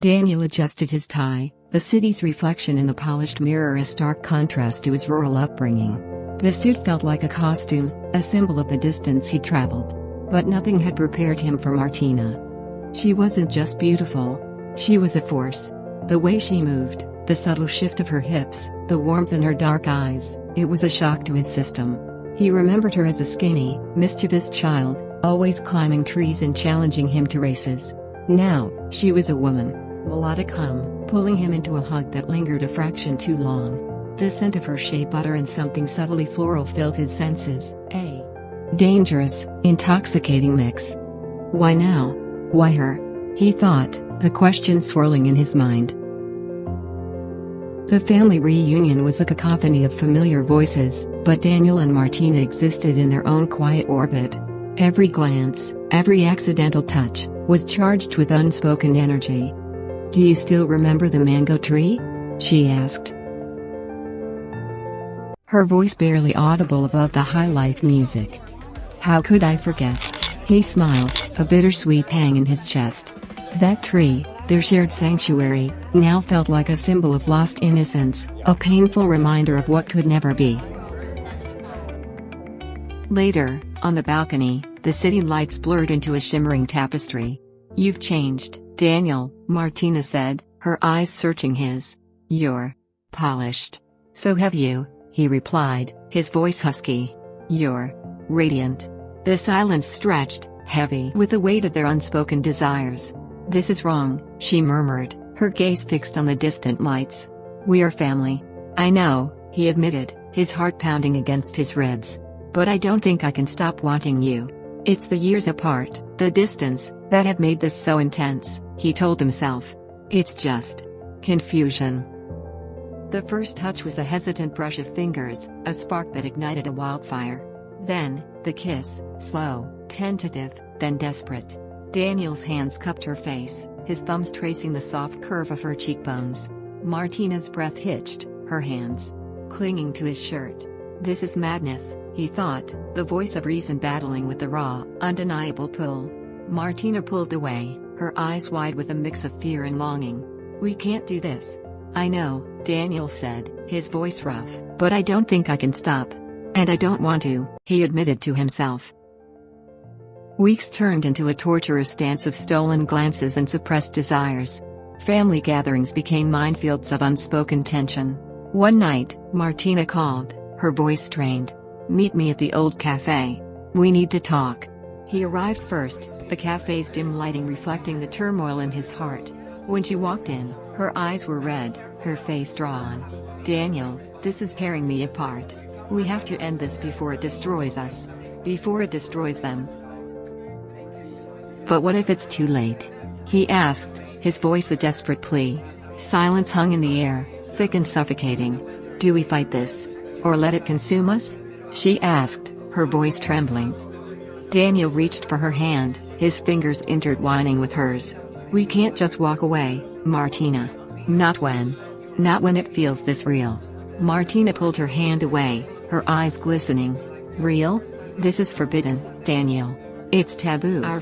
Daniel adjusted his tie, the city's reflection in the polished mirror a stark contrast to his rural upbringing. The suit felt like a costume, a symbol of the distance he traveled. But nothing had prepared him for Martina. She wasn't just beautiful. She was a force. The way she moved, the subtle shift of her hips, the warmth in her dark eyes, it was a shock to his system. He remembered her as a skinny, mischievous child, always climbing trees and challenging him to races. Now, she was a woman, melodic hum, pulling him into a hug that lingered a fraction too long. The scent of her shea butter and something subtly floral filled his senses, a dangerous, intoxicating mix. Why now? Why her? He thought, the question swirling in his mind. The family reunion was a cacophony of familiar voices, but Daniel and Martina existed in their own quiet orbit. Every glance, every accidental touch, was charged with unspoken energy. "Do you still remember the mango tree?" she asked. Her voice barely audible above the high-life music. "How could I forget?" He smiled, a bittersweet pang in his chest. That tree, their shared sanctuary, now felt like a symbol of lost innocence, a painful reminder of what could never be. Later, on the balcony, the city lights blurred into a shimmering tapestry. "You've changed, Daniel," Martina said, her eyes searching his. "You're polished." "So have you," he replied, his voice husky. "You're radiant." The silence stretched, heavy with the weight of their unspoken desires. "This is wrong," she murmured, her gaze fixed on the distant lights. "We are family." "I know," he admitted, his heart pounding against his ribs. "But I don't think I can stop wanting you." "It's the years apart, the distance, that have made this so intense," he told himself. "It's just confusion." The first touch was a hesitant brush of fingers, a spark that ignited a wildfire. Then, the kiss, slow, tentative, then desperate. Daniel's hands cupped her face, his thumbs tracing the soft curve of her cheekbones. Martina's breath hitched, her hands clinging to his shirt. "This is madness," he thought, the voice of reason battling with the raw, undeniable pull. Martina pulled away, her eyes wide with a mix of fear and longing. "We can't do this." "I know," Daniel said, his voice rough, "but I don't think I can stop. And I don't want to," he admitted to himself. Weeks turned into a torturous dance of stolen glances and suppressed desires. Family gatherings became minefields of unspoken tension. One night, Martina called, her voice strained. "Meet me at the old cafe. We need to talk." He arrived first, the cafe's dim lighting reflecting the turmoil in his heart. When she walked in, her eyes were red, her face drawn. "Daniel, this is tearing me apart. We have to end this before it destroys us. Before it destroys them." "But what if it's too late?" he asked, his voice a desperate plea. Silence hung in the air, thick and suffocating. "Do we fight this? Or let it consume us?" she asked, her voice trembling. Daniel reached for her hand, his fingers intertwining with hers. "We can't just walk away, Martina. Not when it feels this real." Martina pulled her hand away, her eyes glistening. "Real? This is forbidden, Daniel. It's taboo. Our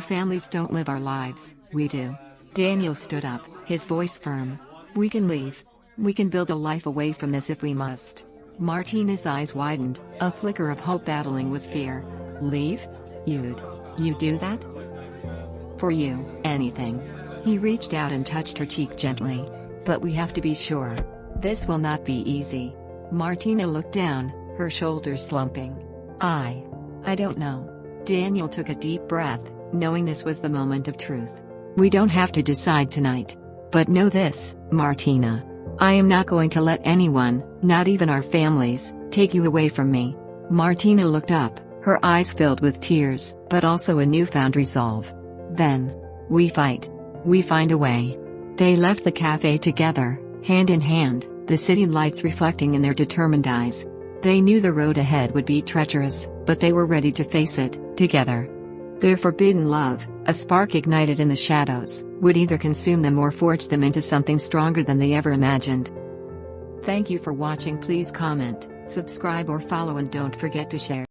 families don't live our lives, we do." Daniel stood up, his voice firm. "We can leave. We can build a life away from this if we must." Martina's eyes widened, a flicker of hope battling with fear. "Leave? You'd do that? For you, anything." He reached out and touched her cheek gently. "But we have to be sure. This will not be easy." Martina looked down, her shoulders slumping. I don't know." Daniel took a deep breath, knowing this was the moment of truth. "We don't have to decide tonight. But know this, Martina. I am not going to let anyone, not even our families, take you away from me." Martina looked up, her eyes filled with tears, but also a newfound resolve. "Then, we fight. We find a way." They left the cafe together, hand in hand, the city lights reflecting in their determined eyes. They knew the road ahead would be treacherous, but they were ready to face it, together. Their forbidden love, a spark ignited in the shadows, would either consume them or forge them into something stronger than they ever imagined. Thank you for watching. Please comment, subscribe or follow and don't forget to share.